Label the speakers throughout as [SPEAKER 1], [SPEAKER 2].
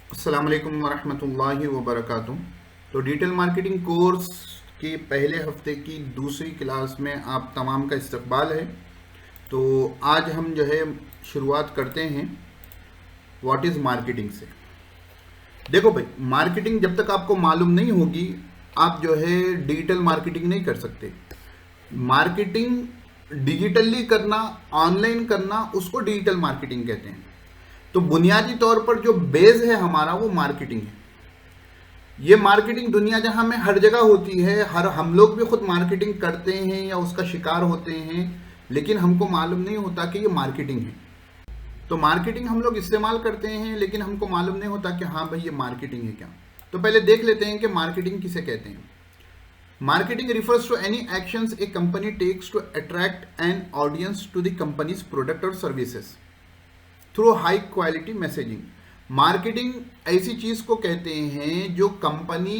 [SPEAKER 1] अस्सलाम वालेकुम वरहमतुल्लाहि वबरकातुहू। तो डिजिटल मार्केटिंग कोर्स के पहले हफ्ते की दूसरी क्लास में आप तमाम का इस्तकबाल है। तो आज हम जो है शुरुआत करते हैं व्हाट इज़ मार्केटिंग से। देखो भाई, मार्केटिंग जब तक आपको मालूम नहीं होगी आप जो है डिजिटल मार्केटिंग नहीं कर सकते। मार्केटिंग डिजिटली करना, ऑनलाइन करना, उसको डिजिटल मार्केटिंग कहते हैं। तो बुनियादी तौर पर जो बेस है हमारा वो मार्केटिंग है। ये मार्केटिंग दुनिया जहां में हर जगह होती है, हर हम लोग भी खुद मार्केटिंग करते हैं या उसका शिकार होते हैं, लेकिन हमको मालूम नहीं होता कि ये मार्केटिंग है। तो मार्केटिंग हम लोग इस्तेमाल करते हैं लेकिन हमको मालूम नहीं होता कि हाँ भाई ये मार्केटिंग है क्या। तो पहले देख लेते हैं कि मार्केटिंग किसे कहते हैं। Marketing refers to any actions a company takes to attract an audience to the company's product और services through high quality messaging. Marketing ऐसी चीज को कहते हैं जो कंपनी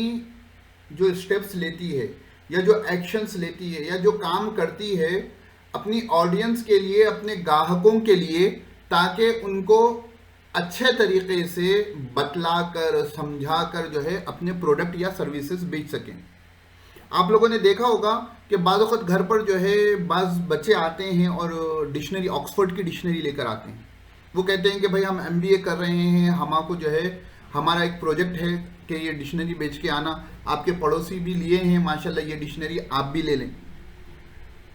[SPEAKER 1] जो स्टेप्स लेती है या जो एक्शंस लेती है या जो काम करती है अपनी ऑडियंस के लिए, अपने ग्राहकों के लिए, ताकि उनको अच्छे तरीके से बतलाकर, समझाकर जो है अपने प्रोडक्ट या सर्विसेज बेच सकें। आप लोगों ने देखा होगा कि बाज़ वक़्त घर पर जो है बाज़ बच्चे आते हैं और डिक्शनरी, ऑक्सफोर्ड की डिक्शनरी लेकर आते हैं। वो कहते हैं कि भाई हम एमबीए कर रहे हैं, हमको जो है हमारा एक प्रोजेक्ट है कि ये डिक्शनरी बेच के आना। आपके पड़ोसी भी लिए हैं माशाल्लाह ये डिक्शनरी, आप भी ले लें।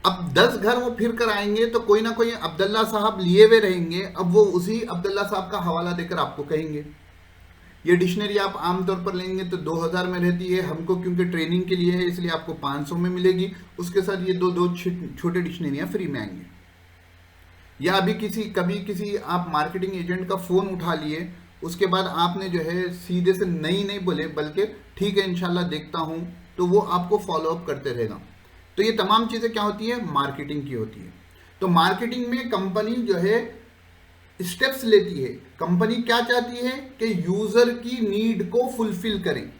[SPEAKER 1] अब 10 घर वो फिर कर आएंगे तो कोई ना कोई अब्दुल्ला साहब लिए हुए रहेंगे। अब वो उसी अब्दुल्ला साहब का हवाला देकर आपको कहेंगे ये डिक्शनरी आप आमतौर पर लेंगे तो 2000 में रहती है, हमको क्योंकि ट्रेनिंग के लिए है इसलिए आपको 500 में मिलेगी। उसके साथ ये दो छोटे डिक्शनरियाँ फ्री में आएंगे। या अभी कभी किसी आप मार्केटिंग एजेंट का फ़ोन उठा लिए, उसके बाद आपने जो है सीधे से नहीं बोले, बल्कि ठीक है इंशाल्लाह देखता हूँ, तो वो आपको फॉलो अप करते रहेगा। तो ये तमाम चीज़ें क्या होती है, मार्केटिंग की होती है। तो मार्केटिंग में कंपनी जो है स्टेप्स लेती है। कंपनी क्या चाहती है कि यूज़र की नीड को फुलफिल करें,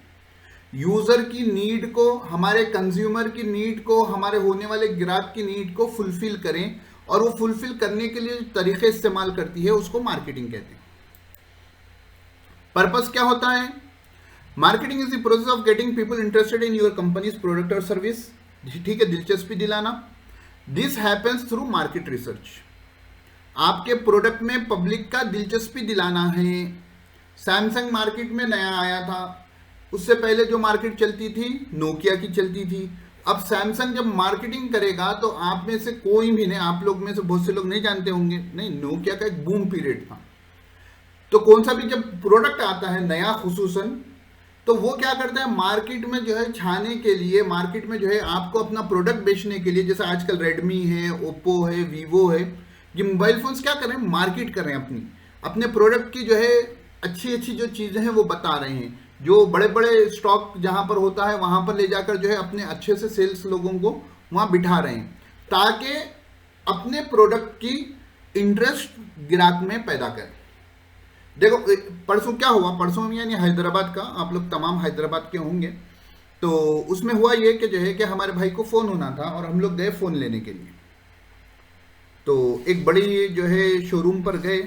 [SPEAKER 1] यूज़र की नीड को, हमारे कंज्यूमर की नीड को, हमारे होने वाले ग्राहक की नीड को फुलफिल करें। और वो फुलफिल करने के लिए जो तरीके इस्तेमाल करती है उसको मार्केटिंग कहते हैं। पर्पस क्या होता है? Marketing is the process of getting people interested in your companies product और सर्विस। ठीक है, दिलचस्पी दिलाना। This happens through market research. आपके प्रोडक्ट में पब्लिक का दिलचस्पी दिलाना है। सैमसंग मार्केट में नया आया था, उससे पहले जो मार्केट चलती थी नोकिया की चलती थी। अब सैमसंग जब मार्केटिंग करेगा तो आप में से कोई भी नहीं, आप लोग में से बहुत से लोग नहीं जानते होंगे, नहीं, नोकिया का एक बूम पीरियड था। तो कौन सा भी जब प्रोडक्ट आता है नया खुसूसन, तो वो क्या करता है मार्केट में जो है छाने के लिए, मार्केट में जो है आपको अपना प्रोडक्ट बेचने के लिए, जैसे आजकल रेडमी है, ओप्पो है, वीवो है, ये मोबाइल फोन्स क्या कर रहे हैं, मार्केट कर रहे हैं अपने प्रोडक्ट की जो है अच्छी जो चीज़ें हैं वो बता रहे हैं। जो बड़े बड़े स्टॉक जहां पर होता है वहां पर ले जाकर जो है अपने अच्छे से सेल्स लोगों को वहां बिठा रहे हैं, ताकि अपने प्रोडक्ट की इंटरेस्ट ग्राहक में पैदा करें। देखो परसों क्या हुआ, परसों यानी हैदराबाद का, आप लोग तमाम हैदराबाद के होंगे। तो उसमें हुआ ये कि जो है कि हमारे भाई को फ़ोन होना था और हम लोग गए फ़ोन लेने के लिए। तो एक बड़ी जो है शोरूम पर गए,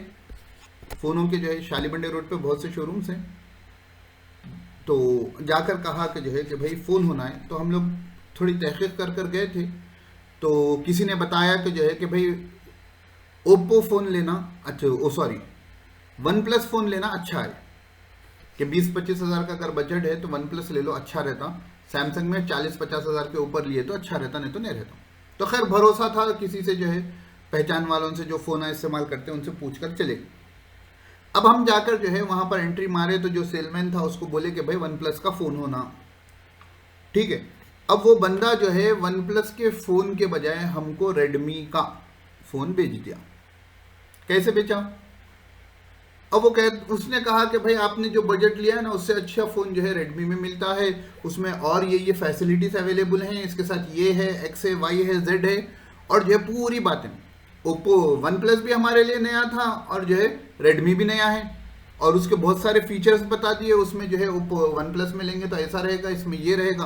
[SPEAKER 1] फ़ोनों के जो है शालीबंडी रोड पे बहुत से शोरूम्स हैं। तो जाकर कहा कि जो है कि भाई फ़ोन होना है। तो हम लोग थोड़ी तहकीक कर गए थे। तो किसी ने बताया कि जो है कि भाई ओप्पो फ़ोन लेना अच्छा, वन प्लस फ़ोन लेना अच्छा है, कि 20-25 हज़ार का अगर बजट है तो वन प्लस ले लो, अच्छा रहता। सैमसंग में 40-50 हज़ार के ऊपर लिए तो अच्छा रहता, नहीं तो नहीं रहता। तो खैर भरोसा था किसी से, जो है पहचान वालों से जो फ़ोन इस्तेमाल करते हैं उनसे पूछ कर चले। अब हम जाकर जो है वहां पर एंट्री मारे तो जो सेलमैन था उसको बोले कि भाई वन प्लस का फ़ोन होना। ठीक है, अब वो बंदा जो है वन प्लस के फ़ोन के बजाय हमको रेडमी का फ़ोन भेज दिया। कैसे बेचा? अब उसने कहा कि भाई आपने जो बजट लिया है ना उससे अच्छा फ़ोन जो है रेडमी में मिलता है, उसमें और ये फैसिलिटीज़ अवेलेबल हैं, इसके साथ ये है, एक्स है, वाई है, जेड है, और जो है पूरी बातें। ओप्पो वन प्लस भी हमारे लिए नया था और जो है रेडमी भी नया है, और उसके बहुत सारे फीचर्स बता दिए उसमें, जो है ओप्पो वन प्लस में लेंगे तो ऐसा रहेगा, इसमें ये रहेगा।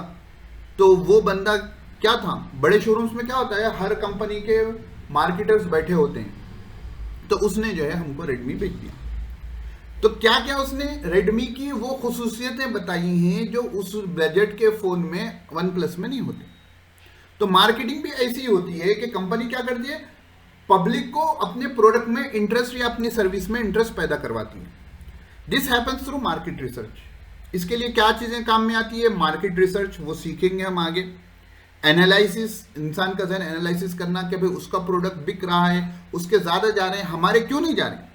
[SPEAKER 1] तो वो बंदा क्या था, बड़े शोरूम्स में क्या होता है हर कंपनी के मार्केटर्स बैठे होते हैं, तो उसने जो है हमको रेडमी बेच दिया। तो क्या क्या उसने रेडमी की वो खुसूसियतें बताई हैं जो उस बजट के फोन में वन प्लस में नहीं होते। तो मार्केटिंग भी ऐसी ही होती है कि कंपनी क्या करती है, पब्लिक को अपने प्रोडक्ट में इंटरेस्ट या अपनी सर्विस में इंटरेस्ट पैदा करवाती है। This happens through market research. इसके लिए क्या चीजें काम में आती है, मार्केट रिसर्च, वो सीखेंगे हम आगे। एनालिसिस, इंसान का जहन एनालिसिस करना कि भाई उसका प्रोडक्ट बिक रहा है, उसके ज्यादा जा रहे हैं, हमारे क्यों नहीं जा रहे,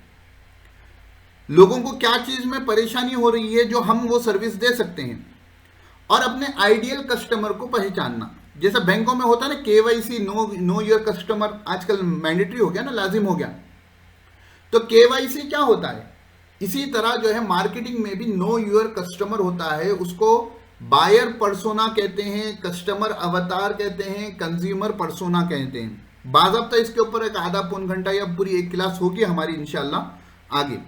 [SPEAKER 1] लोगों को क्या चीज में परेशानी हो रही है जो हम वो सर्विस दे सकते हैं। और अपने आइडियल कस्टमर को पहचानना, जैसे बैंकों में होता है ना केवाईसी, नो योर कस्टमर, आजकल मैंडेटरी हो गया ना, लाजिम हो गया। तो केवाईसी क्या होता है, इसी तरह जो है मार्केटिंग में भी नो योर कस्टमर होता है। उसको बायर पर्सोना कहते हैं, कस्टमर अवतार कहते हैं, कंज्यूमर पर्सोना कहते हैं। बाज़ाब्ता इसके ऊपर एक आधा पौन घंटा या पूरी एक क्लास होगी हमारी इंशाल्लाह आगे।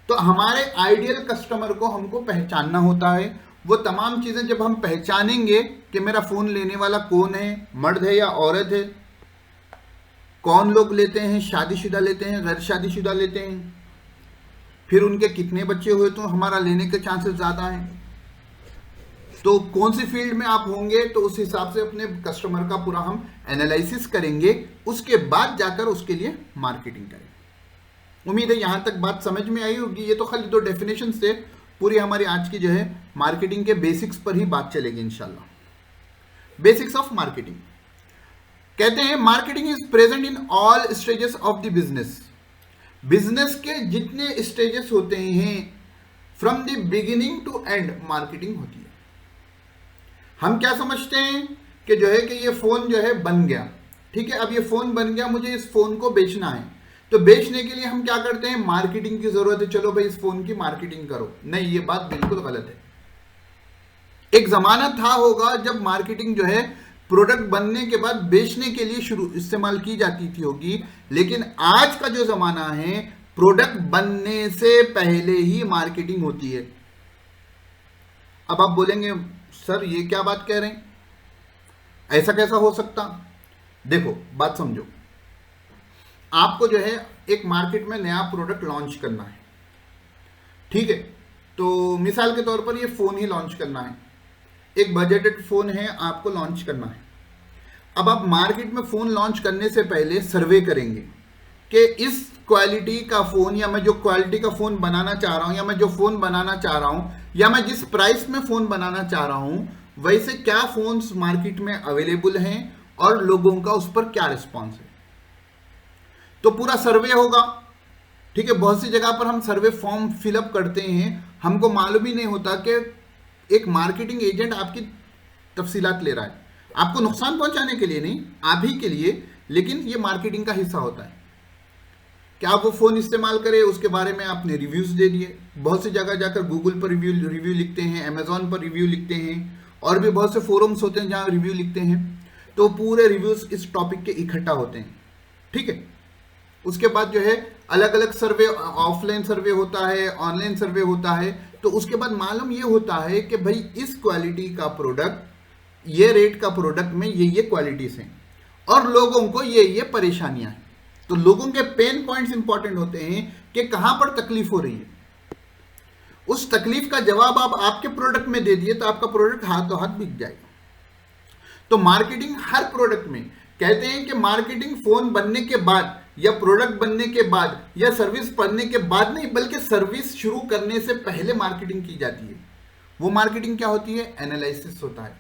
[SPEAKER 1] तो हमारे आइडियल कस्टमर को हमको पहचानना होता है। वो तमाम चीजें जब हम पहचानेंगे कि मेरा फोन लेने वाला कौन है, मर्द है या औरत है, कौन लोग लेते हैं, शादीशुदा लेते हैं, गैर शादीशुदा लेते हैं, फिर उनके कितने बच्चे हुए तो हमारा लेने के चांसेस ज्यादा हैं, तो कौन सी फील्ड में आप होंगे, तो उस हिसाब से अपने कस्टमर का पूरा हम एनालिसिस करेंगे। उसके बाद जाकर उसके लिए मार्केटिंग करेंगे। उम्मीद है यहां तक बात समझ में आई होगी। ये तो खाली दो डेफिनेशन से पूरी हमारी आज की जो है मार्केटिंग के बेसिक्स पर ही बात चलेगी इंशाल्लाह। बेसिक्स ऑफ मार्केटिंग कहते हैं marketing is present in all stages of the business. Business के जितने स्टेजेस होते हैं, from the beginning to end marketing होती है। हम क्या समझते हैं कि जो है कि ये फोन जो है बन गया, ठीक है, अब ये फोन बन गया, मुझे इस फोन को बेचना है, तो बेचने के लिए हम क्या करते हैं, मार्केटिंग की जरूरत है, चलो भाई इस फोन की मार्केटिंग करो। नहीं, ये बात बिल्कुल गलत है। एक जमाना था होगा जब मार्केटिंग जो है प्रोडक्ट बनने के बाद बेचने के लिए शुरू इस्तेमाल की जाती थी होगी, लेकिन आज का जो जमाना है प्रोडक्ट बनने से पहले ही मार्केटिंग होती है। अब आप बोलेंगे सर ये क्या बात कह रहे हैं, ऐसा कैसा हो सकता। देखो बात समझो, आपको जो है एक मार्केट में नया प्रोडक्ट लॉन्च करना है, ठीक है, तो मिसाल के तौर पर ये फोन ही लॉन्च करना है, एक बजटेड फोन है, आपको लॉन्च करना है। अब आप मार्केट में फोन लॉन्च करने से पहले सर्वे करेंगे कि इस क्वालिटी का फोन, या मैं जो क्वालिटी का फोन बनाना चाह रहा हूं, या मैं जो फोन बनाना चाह रहा हूं, या मैं जिस प्राइस में फोन बनाना चाह रहा हूं, वैसे क्या फोन्स मार्केट में अवेलेबल हैं और लोगों का उस पर क्या रिस्पॉन्स है। तो पूरा सर्वे होगा, ठीक है। बहुत सी जगह पर हम सर्वे फॉर्म फिलअप करते हैं, हमको मालूम ही नहीं होता कि एक मार्केटिंग एजेंट आपकी तफसीलात ले रहा है, आपको नुकसान पहुंचाने के लिए नहीं, आप ही के लिए, लेकिन ये मार्केटिंग का हिस्सा होता है कि आप वो फोन इस्तेमाल करें, उसके बारे में आपने रिव्यूज दे दिए। बहुत सी जगह जाकर गूगल पर रिव्यू लिखते हैं, अमेजोन पर रिव्यू लिखते हैं, और भी बहुत से फोरम्स होते हैं जहां रिव्यू लिखते हैं। तो पूरे रिव्यूज इस टॉपिक के इकट्ठा होते हैं, ठीक है। उसके बाद जो है अलग अलग सर्वे, ऑफलाइन सर्वे होता है, ऑनलाइन सर्वे होता है। तो उसके बाद मालूम ये होता है कि भाई इस क्वालिटी का प्रोडक्ट, ये रेट का प्रोडक्ट में ये क्वालिटीज हैं और लोगों को ये परेशानियां हैं। तो लोगों के पेन पॉइंट्स इंपॉर्टेंट होते हैं कि कहां पर तकलीफ हो रही है। उस तकलीफ का जवाब आप आपके प्रोडक्ट में दे दिए तो आपका प्रोडक्ट हाथों हाथ बिक जाएगा। तो मार्केटिंग हर प्रोडक्ट में, कहते हैं कि मार्केटिंग फोन बनने के बाद या प्रोडक्ट बनने के बाद या सर्विस बनने के बाद नहीं, बल्कि सर्विस शुरू करने से पहले मार्केटिंग की जाती है। वो मार्केटिंग क्या होती है, एनालिसिस होता है,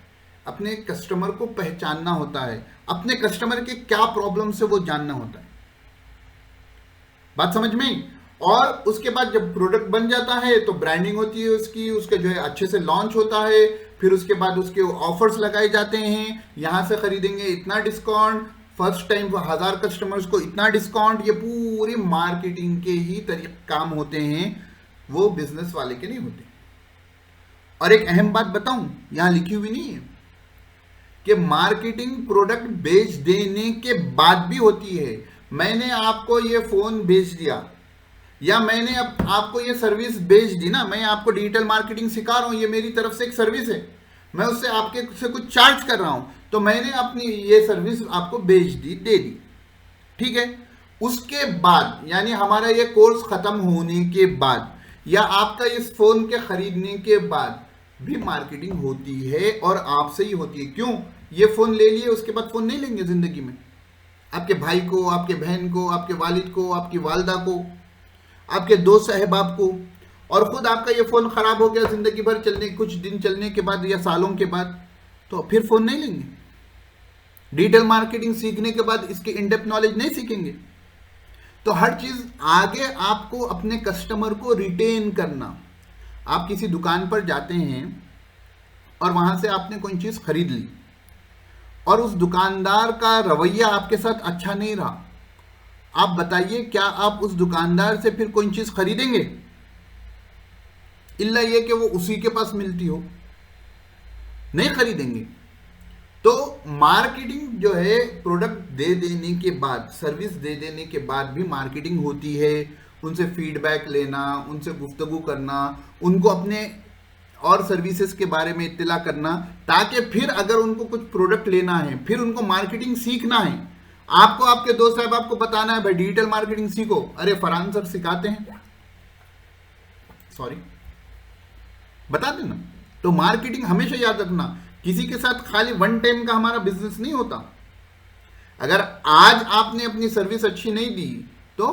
[SPEAKER 1] अपने कस्टमर को पहचानना होता है, अपने कस्टमर के क्या प्रॉब्लम से वो जानना होता है। बात समझ में। और उसके बाद जब प्रोडक्ट बन जाता है तो ब्रांडिंग होती है उसकी, उसके जो है अच्छे से लॉन्च होता है, फिर उसके बाद उसके ऑफर्स लगाए जाते हैं, यहां से खरीदेंगे इतना डिस्काउंट, फर्स्ट टाइम 1000 कस्टमर्स को इतना डिस्काउंट। ये पूरी मार्केटिंग के ही काम होते हैं, वो बिजनेस वाले के नहीं होते। और एक अहम बात बताऊं, यहां लिखी हुई नहीं है कि मार्केटिंग प्रोडक्ट बेच देने के बाद भी होती है। मैंने आपको ये फोन बेच दिया या मैंने आपको ये सर्विस बेच दी ना, मैं आपको डिजिटल मार्केटिंग सिखा रहा हूं, ये मेरी तरफ से एक सर्विस है, मैं उससे आपके से कुछ चार्ज कर रहा हूं, तो मैंने अपनी ये सर्विस आपको बेच दी, दे दी, ठीक है। उसके बाद यानी हमारा ये कोर्स खत्म होने के बाद या आपका इस फोन के खरीदने के बाद भी मार्केटिंग होती है और आपसे ही होती है। क्यों? ये फोन ले लिए उसके बाद फोन नहीं लेंगे जिंदगी में। आपके भाई को, आपके बहन को, आपके वालिद को, आपकी वालदा को, आपके दोस्त अहबाब को, और खुद आपका ये फोन खराब हो गया जिंदगी भर चलने, कुछ दिन चलने के बाद या सालों के बाद, तो फिर फोन नहीं लेंगे। डिजिटल मार्केटिंग सीखने के बाद इसकी इनडेप्थ नॉलेज नहीं सीखेंगे। तो हर चीज आगे आपको अपने कस्टमर को रिटेन करना। आप किसी दुकान पर जाते हैं और वहां से आपने कोई चीज खरीद ली और उस दुकानदार का रवैया आपके साथ अच्छा नहीं रहा, आप बताइए क्या आप उस दुकानदार से फिर कोई चीज खरीदेंगे? इल्ला ये कि वो उसी के पास मिलती हो, नहीं खरीदेंगे। तो मार्केटिंग जो है, प्रोडक्ट दे देने के बाद, सर्विस दे देने के बाद भी मार्केटिंग होती है। उनसे फीडबैक लेना, उनसे गुफ्तगू करना, उनको अपने और सर्विसेज के बारे में इत्तला करना, ताकि फिर अगर उनको कुछ प्रोडक्ट लेना है, फिर उनको मार्केटिंग सीखना है, आपको आपके दोस्त साहब आपको बताना है भाई डिजिटल मार्केटिंग सीखो। अरे फरहान सर सिखाते हैं, सॉरी बता देना। तो मार्केटिंग हमेशा याद रखना, किसी के साथ खाली वन टाइम का हमारा बिजनेस नहीं होता। अगर आज आपने अपनी सर्विस अच्छी नहीं दी तो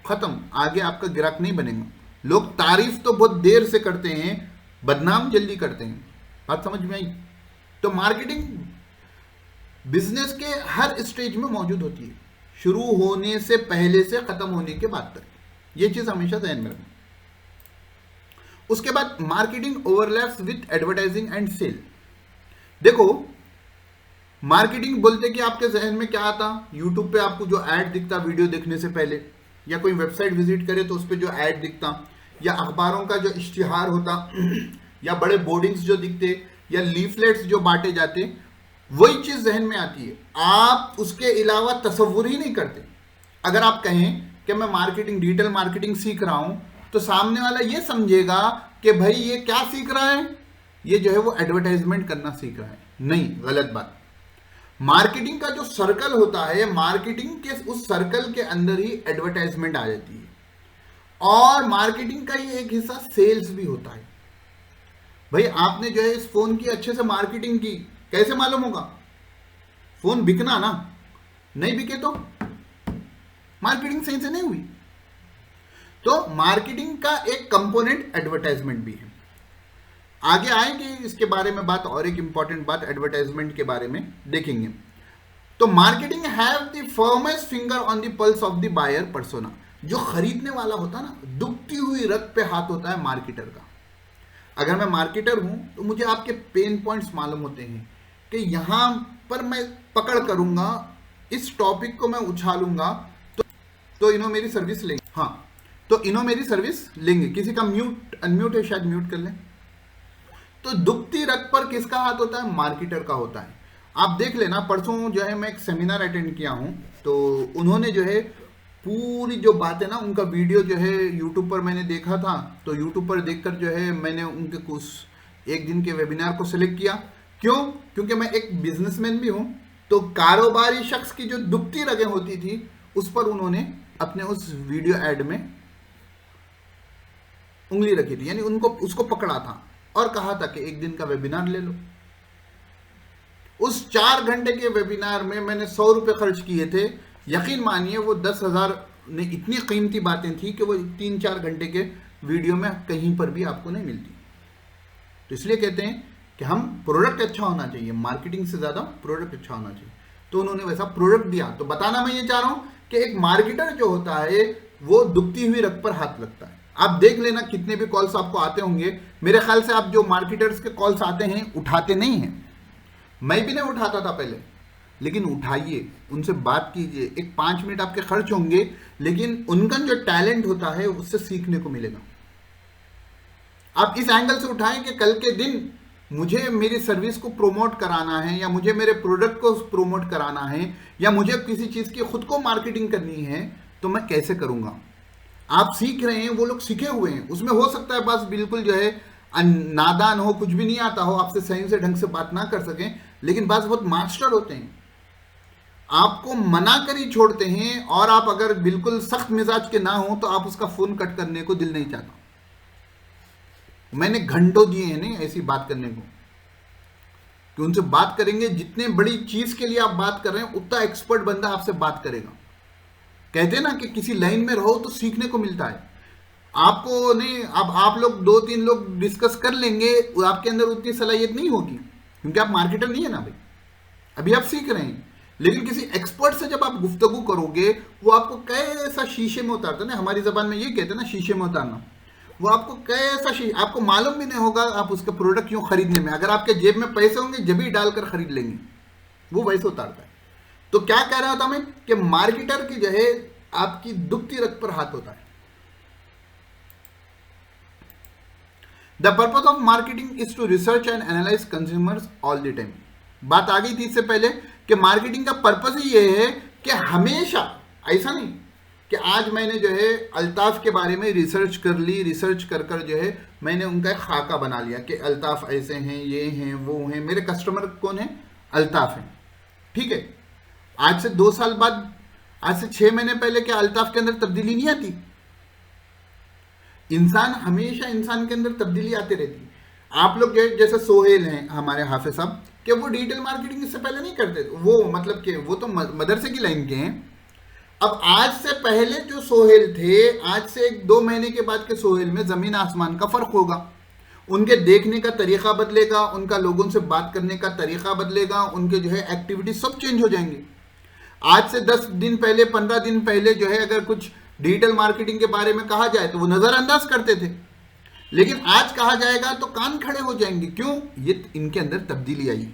[SPEAKER 1] खत्म, आगे आपका ग्राहक नहीं बनेगा। लोग तारीफ तो बहुत देर से करते हैं, बदनाम जल्दी करते हैं। बात समझ में आई? तो मार्केटिंग बिजनेस के हर स्टेज में मौजूद होती है, शुरू होने से पहले से खत्म होने के बाद तक। ये चीज हमेशा ध्यान में रखना। उसके बाद marketing overlaps with advertising and sale. देखो, मार्केटिंग बोलते कि आपके जहन में क्या आता? यूट्यूब पे आपको जो ऐड दिखता वीडियो देखने से पहले, या कोई वेबसाइट विजिट करे तो उस पर जो ऐड दिखता, या अखबारों का जो इश्तिहार होता, या बड़े बोर्डिंग्स जो दिखते, या लीफलेट्स जो बांटे जाते, वही चीज जहन में आती है। आप उसके अलावा तसव्वुर ही नहीं करते। अगर आप कहें कि मैं मार्केटिंग, डिजिटल मार्केटिंग सीख रहा हूं, तो सामने वाला ये समझेगा कि भाई ये क्या सीख रहा है, ये जो है वो एडवर्टाइजमेंट करना सीख रहा है। नहीं, गलत बात। मार्केटिंग का जो सर्कल होता है, मार्केटिंग के उस सर्कल के अंदर ही एडवर्टाइजमेंट आ जाती है, और मार्केटिंग का ये एक हिस्सा सेल्स भी होता है। भाई आपने जो है इस फोन की अच्छे से मार्केटिंग की, कैसे मालूम होगा? फोन बिकना ना, नहीं बिके तो मार्केटिंग सही से नहीं हुई। तो मार्केटिंग का एक कंपोनेंट एडवर्टाइजमेंट भी है। आगे आएंगे इसके बारे में बात, और एक इंपॉर्टेंट बात एडवर्टाइजमेंट के बारे में देखेंगे। तो marketing have the firmest finger on the pulse of the buyer persona. जो खरीदने वाला होता है ना, दुखती हुई रग पे हाथ होता है मार्केटर का। अगर मैं मार्केटर हूं तो मुझे आपके पेन पॉइंट्स मालूम होते हैं कि यहां पर मैं पकड़ करूंगा, इस टॉपिक को मैं उछालूंगा, तो इन्हों मेरी सर्विस लेंगे। हाँ, तो इन्हों मेरी सर्विस लेंगे। किसी का म्यूट अनम्यूट है, शायद म्यूट कर लें। तो दुखती रग पर किसका हाथ होता है? मार्केटर का होता है। आप देख लेना, परसों जो है मैं एक सेमिनार अटेंड किया हूं, तो उन्होंने जो है पूरी जो बातें ना, उनका वीडियो जो है यूट्यूब पर मैंने देखा था, तो यूट्यूब पर देखकर जो है मैंने उनके कुछ एक दिन के वेबिनार को सिलेक्ट किया। क्यों? क्योंकि मैं एक बिजनेसमैन भी हूं। तो कारोबारी शख्स की जो दुखती रगें होती थी, उस पर उन्होंने अपने उस वीडियो एड में उंगली रखी थी, यानी उनको उसको पकड़ा था और कहा था कि एक दिन का वेबिनार ले लो। उस 4 घंटे के वेबिनार में मैंने 100 रुपए खर्च किए थे। यकीन मानिए वो 10,000 ने इतनी कीमती बातें थी कि वो 3-4 घंटे के वीडियो में कहीं पर भी आपको नहीं मिलती। तो इसलिए कहते हैं कि हम प्रोडक्ट अच्छा होना चाहिए, मार्केटिंग से ज्यादा प्रोडक्ट अच्छा होना चाहिए। तो उन्होंने वैसा प्रोडक्ट दिया। तो बताना मैं ये चाह रहा हूं कि एक मार्केटर जो होता है वो दुखती हुई रग पर हाथ लगता है। आप देख लेना कितने भी कॉल्स आपको आते होंगे, मेरे ख्याल से आप जो मार्केटर्स के कॉल्स आते हैं उठाते नहीं हैं। मैं भी नहीं उठाता था पहले, लेकिन उठाइए, उनसे बात कीजिए। एक 5 मिनट आपके खर्च होंगे, लेकिन उनका जो टैलेंट होता है उससे सीखने को मिलेगा। आप इस एंगल से उठाएं कि कल के दिन मुझे मेरी सर्विस को प्रोमोट कराना है, या मुझे मेरे प्रोडक्ट को प्रोमोट कराना है, या मुझे किसी चीज की खुद को मार्केटिंग करनी है, तो मैं कैसे करूंगा। आप सीख रहे हैं, वो लोग सीखे हुए हैं। उसमें हो सकता है बस बिल्कुल जो है नादान हो, कुछ भी नहीं आता हो, आपसे सही से ढंग से बात ना कर सकें, लेकिन बस बहुत मास्टर होते हैं। आपको मना कर ही छोड़ते हैं, और आप अगर बिल्कुल सख्त मिजाज के ना हो तो आप उसका फोन कट करने को दिल नहीं चाहता। मैंने घंटों दिए हैं नहीं ऐसी बात करने को, कि उनसे बात करेंगे, जितने बड़ी चीज के लिए आप बात कर रहे हैं उतना एक्सपर्ट बंदा आपसे बात करेगा। कहते हैं ना कि किसी लाइन में रहो तो सीखने को मिलता है। आपको नहीं, अब आप लोग 2-3 लोग डिस्कस कर लेंगे, आपके अंदर उतनी सलाहियत नहीं होगी, क्योंकि आप मार्केटर नहीं है ना भाई, अभी आप सीख रहे हैं। लेकिन किसी एक्सपर्ट से जब आप गुफ्तगू करोगे, वो आपको कैसा शीशे में उतारता है ना, हमारी जबान में ये कहते हैं ना शीशे में उतारना, वो आपको कैसा आपको मालूम भी नहीं होगा आप उसके प्रोडक्ट क्यों खरीदने में, अगर आपके जेब में पैसे होंगे जब ही डालकर खरीद लेंगे, वो वैसे उतारता है। तो क्या कह रहा था मैं कि मार्केटर की जो है आपकी दुखती रग पर हाथ होता है। The purpose of marketing is to research and analyse consumers all the time. बात आ गई थी इससे पहले कि मार्केटिंग का पर्पज ही ये है कि हमेशा, ऐसा नहीं कि आज मैंने जो है अल्ताफ के बारे में रिसर्च कर ली, रिसर्च कर कर जो है मैंने उनका एक खाका बना लिया कि अल्ताफ ऐसे हैं, ये हैं, वो हैं, मेरे कस्टमर कौन है, अल्ताफ हैं, ठीक है। आज से 2 साल बाद, आज से 6 महीने पहले क्या अल्ताफ के अंदर तब्दीली नहीं आती? इंसान हमेशा, इंसान के अंदर तब्दीली आती रहती। आप लोग जैसे सोहेल हैं हमारे हाफिज साहब, कि वो डिजिटल मार्केटिंग इससे पहले नहीं करते थे, वो मतलब कि वो तो मदरसे की लाइन के हैं। अब आज से पहले जो सोहेल थे, आज से 1-2 महीने के बाद के सोहेल में जमीन आसमान का फर्क होगा। उनके देखने का तरीका बदलेगा, उनका लोगों से बात करने का तरीका बदलेगा, उनके जो है एक्टिविटी सब चेंज हो जाएंगे। आज से 10 दिन पहले, 15 दिन पहले जो है अगर कुछ डिजिटल मार्केटिंग के बारे में कहा जाए तो वो नजरअंदाज करते थे, लेकिन आज कहा जाएगा तो कान खड़े हो जाएंगे। क्यों? ये इनके अंदर तब्दीली आई।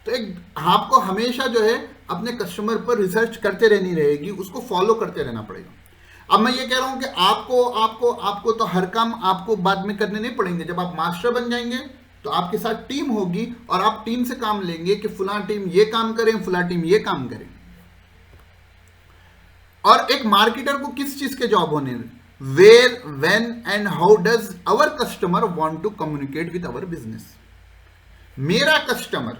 [SPEAKER 1] तो एक आपको हमेशा जो है अपने कस्टमर पर रिसर्च करते रहनी रहेगी, उसको फॉलो करते रहना पड़ेगा। अब मैं ये कह रहा हूं कि आपको तो हर काम आपको बाद में करने नहीं पड़ेंगे। जब आप मास्टर बन जाएंगे तो आपके साथ टीम होगी और आप टीम से काम लेंगे कि फुला टीम ये काम करें, फुला टीम ये काम करें। और एक मार्केटर को किस चीज के जॉब होने, where, when and how does our customer want to communicate with our business. मेरा कस्टमर,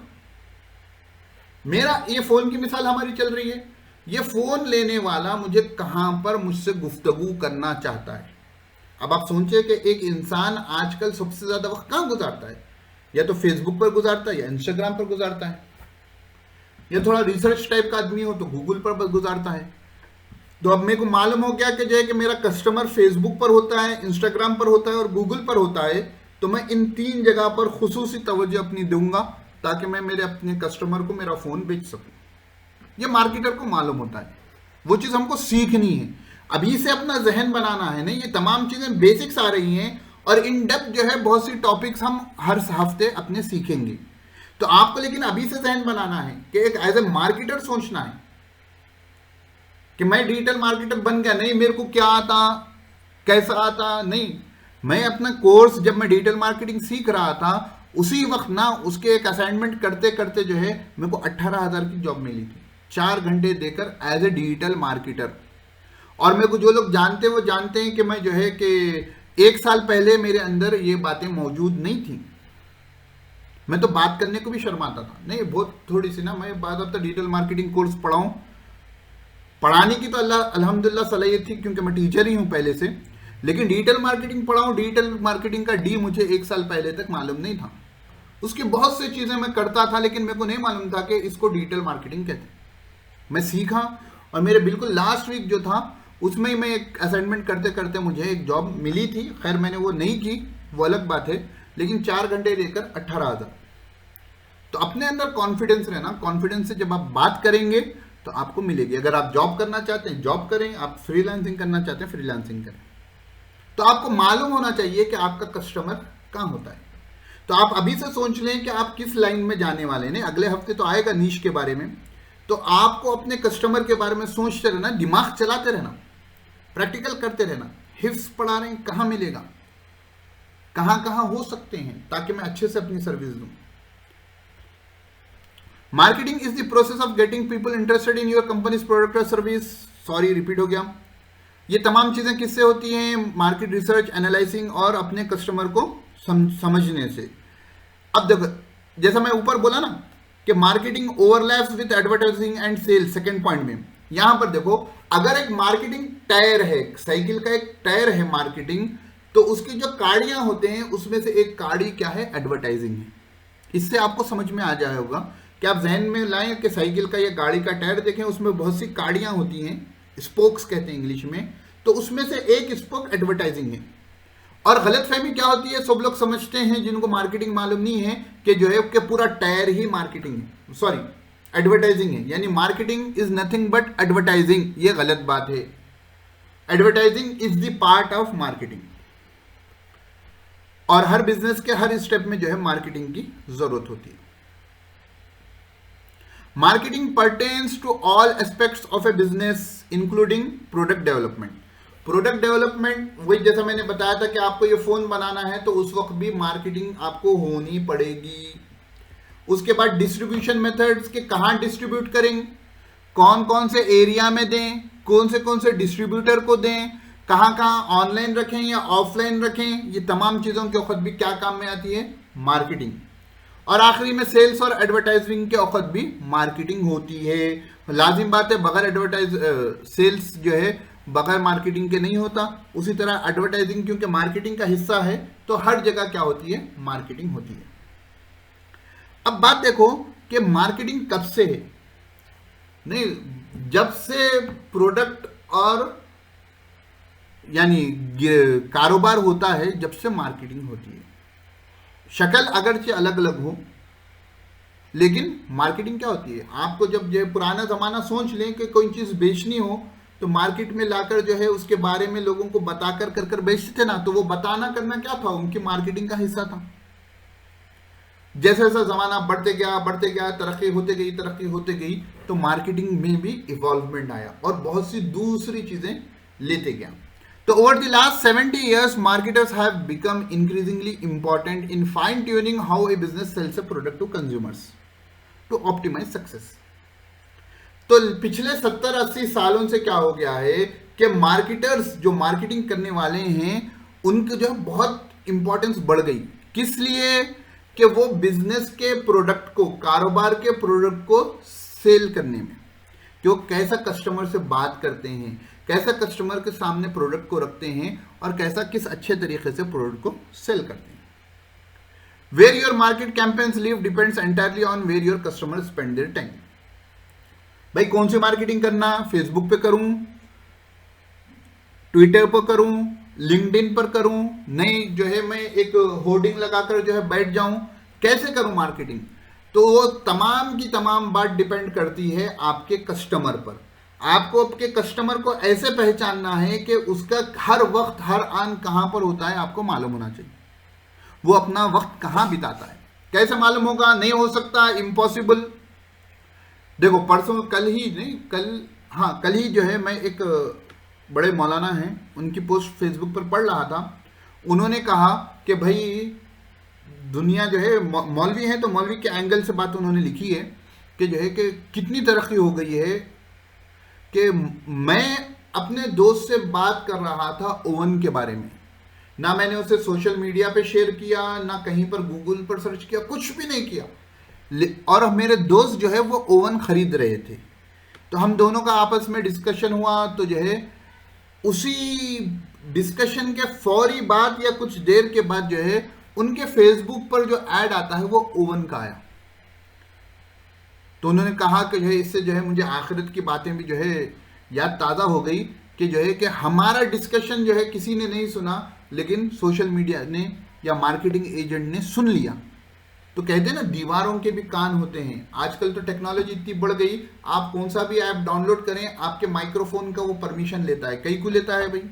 [SPEAKER 1] मेरा, ये फोन की मिसाल हमारी चल रही है, ये फोन लेने वाला मुझे कहां पर मुझसे गुफ्तगू करना चाहता है। अब आप सोचिए कि एक इंसान आजकल सबसे ज्यादा वक्त कहां गुजारता है, या तो फेसबुक पर गुजारता है या इंस्टाग्राम पर गुजारता है, या थोड़ा रिसर्च टाइप का आदमी हो तो गूगल पर गुजारता है। तो अब मेरे को मालूम हो गया कि जो है कि मेरा कस्टमर फेसबुक पर होता है, इंस्टाग्राम पर होता है और गूगल पर होता है, तो मैं इन 3 जगह पर खुसूसी तवज्जो अपनी दूंगा ताकि मैं मेरे अपने कस्टमर को मेरा फोन बेच सकूं। ये मार्केटर को मालूम होता है, वो चीज हमको सीखनी है, अभी से अपना जहन बनाना है। नहीं, ये तमाम चीजें बेसिक्स आ रही हैं और इन डेप्थ जो है बहुत सी टॉपिक्स हम हर हफ्ते अपने सीखेंगे। तो आपको लेकिन अभी से जहन बनाना है कि एक एज ए मार्केटर सोचना है कि मैं डिजिटल मार्केटर बन गया, नहीं मेरे को क्या आता, कैसा आता, नहीं। मैं अपना कोर्स, जब मैं डिजिटल मार्केटिंग सीख रहा था उसी वक्त ना, उसके एक असाइनमेंट करते करते जो है मेरे को 18,000 की जॉब मिली थी, 4 घंटे देकर एज ए डिजिटल मार्केटर। और मेरे को जो लोग जानते हैं वो जानते हैं कि मैं जो है कि 1 साल पहले मेरे अंदर ये बातें मौजूद नहीं थी। मैं तो बात करने को भी शर्माता था, नहीं बहुत थोड़ी सी ना, मैं बाद अब तक डिजिटल मार्केटिंग कोर्स पढ़ाऊं, पढ़ाने की तो अल्हम्दुलिल्लाह सलाहियत थी क्योंकि मैं टीचर ही हूं पहले से, लेकिन डिजिटल मार्केटिंग पढ़ाऊं, डिजिटल मार्केटिंग का डी मुझे 1 साल पहले तक मालूम नहीं था। उसकी बहुत सी चीजें मैं करता था लेकिन मेरे को नहीं मालूम था कि इसको डिजिटल मार्केटिंग कहते हैं। मैं सीखा और मेरे बिल्कुल लास्ट वीक जो था उसमें ही मैं एक असाइनमेंट करते करते मुझे एक जॉब मिली थी। खैर मैंने वो नहीं की, वो अलग बात है, लेकिन 4 घंटे देकर 18,000। तो अपने अंदर कॉन्फिडेंस रहना, कॉन्फिडेंस से जब आप बात करेंगे तो आपको मिलेगी। अगर आप जॉब करना चाहते हैं जॉब करें, आप फ्रीलांसिंग करना चाहते हैं फ्रीलांसिंग करें। तो आपको मालूम होना चाहिए कि आपका कस्टमर कहां होता है। तो आप अभी से सोच लें कि आप किस लाइन में जाने वाले हैं। अगले हफ्ते तो आएगा नीश के बारे में, तो आपको अपने कस्टमर के बारे में सोचते रहना, दिमाग चलाते रहना, प्रैक्टिकल करते रहना। हिफ्स पढ़ा रहे हैं, कहां मिलेगा, कहां कहां हो सकते हैं, ताकि मैं अच्छे से अपनी सर्विस दूं। Marketing is the process of getting people interested in your companies product और सर्विस। सॉरी रिपीट हो गया। ये तमाम चीजें किससे होती हैं? मार्केट रिसर्च, एनालाइजिंग और अपने कस्टमर को समझने से। अब देखो, जैसा मैं ऊपर बोला ना कि marketing overlaps with advertising and sales. Second point में यहां पर देखो, अगर एक मार्केटिंग टायर है, साइकिल का एक टायर है मार्केटिंग, तो उसकी जो काड़ियां होते हैं उसमें से एक काड़ी क्या है, एडवर्टाइजिंग है। इससे आपको समझ में आ जाए होगा कि आप जहन में लाएं कि साइकिल का या गाड़ी का टायर देखें, उसमें बहुत सी काड़ियां होती हैं, स्पोक्स कहते हैं इंग्लिश में, तो उसमें से एक स्पोक एडवर्टाइजिंग है। और गलतफहमी क्या होती है, सब लोग समझते हैं जिनको मार्केटिंग मालूम नहीं है कि जो है कि पूरा टायर ही मार्केटिंग है, सॉरी एडवर्टाइजिंग है, यानी marketing is nothing but advertising. ये गलत बात है। Advertising is the part of marketing, और हर बिजनेस के हर स्टेप में जो है मार्केटिंग की जरूरत होती है। Marketing pertains to all aspects of a business including product development. Product development वही जैसा मैंने बताया था कि आपको ये फोन बनाना है तो उस वक्त भी मार्केटिंग आपको होनी पड़ेगी। उसके बाद डिस्ट्रीब्यूशन मेथड्स के कहां डिस्ट्रीब्यूट करें, कौन कौन से एरिया में दें, कौन से डिस्ट्रीब्यूटर को दें, कहां कहां ऑनलाइन रखें या ऑफलाइन रखें, ये तमाम चीजों के वक्त भी क्या काम में आती है, मार्केटिंग। और आखिरी में सेल्स और एडवर्टाइजिंग के वक्त भी मार्केटिंग होती है। लाजिम बात है, बगैर सेल्स जो है बगैर मार्केटिंग के नहीं होता। उसी तरह एडवर्टाइजिंग क्योंकि मार्केटिंग का हिस्सा है तो हर जगह क्या होती है, मार्केटिंग होती है। अब बात देखो कि मार्केटिंग कब से है, नहीं, जब से प्रोडक्ट और यानी कारोबार होता है, जब से मार्केटिंग होती है। शक्ल अगरचे अलग अलग हो, लेकिन मार्केटिंग क्या होती है, आपको जब जो पुराना जमाना सोच लें कि कोई चीज बेचनी हो तो मार्केट में लाकर जो है उसके बारे में लोगों को बताकर कर बेचते थे ना, तो वो बताना करना क्या था, उनकी मार्केटिंग का हिस्सा था। जैसे जैसा जमाना बढ़ते गया, तरक्की होते गई, तो मार्केटिंग में भी इवॉल्वमेंट आया और बहुत सी दूसरी चीजें लेते गया। तो over the last 70 years, marketers have become increasingly important in fine-tuning how a business sells a product to consumers to optimize success. तो पिछले 70-80 सालों से क्या हो गया है कि मार्केटर्स जो मार्केटिंग करने वाले हैं उनके जो बहुत इंपॉर्टेंस बढ़ गई। किस लिए? कि वो बिजनेस के प्रोडक्ट को, कारोबार के प्रोडक्ट को सेल करने में, कि वो कैसा कस्टमर से बात करते हैं, कैसा कस्टमर के सामने प्रोडक्ट को रखते हैं और कैसा किस अच्छे तरीके से प्रोडक्ट को सेल करते हैं। Where your market campaigns live depends entirely on where your customer spend their time. भाई कौन सी मार्केटिंग करना, फेसबुक पे करूं, ट्विटर पर करूं, लिंक्डइन पर करूं, नहीं जो है मैं एक होर्डिंग लगाकर जो है बैठ जाऊं, कैसे करूं मार्केटिंग, तो वो तमाम की तमाम बात डिपेंड करती है आपके कस्टमर पर। आपको आपके कस्टमर को ऐसे पहचानना है कि उसका हर वक्त हर आन कहां पर होता है आपको मालूम होना चाहिए, वो अपना वक्त कहां बिताता है। कैसे मालूम होगा? नहीं हो सकता, इम्पॉसिबल। देखो परसों कल ही जो है मैं एक बड़े मौलाना हैं उनकी पोस्ट फेसबुक पर पढ़ रहा था। उन्होंने कहा कि भाई दुनिया जो है, मौलवी हैं तो मौलवी के एंगल से बात उन्होंने लिखी है कि जो है कि कितनी तरक्की हो गई है कि मैं अपने दोस्त से बात कर रहा था ओवन के बारे में, ना मैंने उसे सोशल मीडिया पे शेयर किया, ना कहीं पर गूगल पर सर्च किया, कुछ भी नहीं किया, और मेरे दोस्त जो है वो ओवन खरीद रहे थे। तो हम दोनों का आपस में डिस्कशन हुआ, तो जो है उसी डिस्कशन के फौरी बाद या कुछ देर के बाद जो है उनके फेसबुक पर जो ऐड आता है वो ओवन का आया। तो उन्होंने कहा कि जो है इससे जो है मुझे आखिरत की बातें भी जो है याद ताज़ा हो गई कि जो है कि हमारा डिस्कशन जो है किसी ने नहीं सुना, लेकिन सोशल मीडिया ने या मार्केटिंग एजेंट ने सुन लिया। तो कहते हैं ना दीवारों के भी कान होते हैं। आजकल तो टेक्नोलॉजी इतनी बढ़ गई, आप कौन सा भी ऐप डाउनलोड करें आपके माइक्रोफोन का वो परमिशन लेता है। कई को लेता है भाई।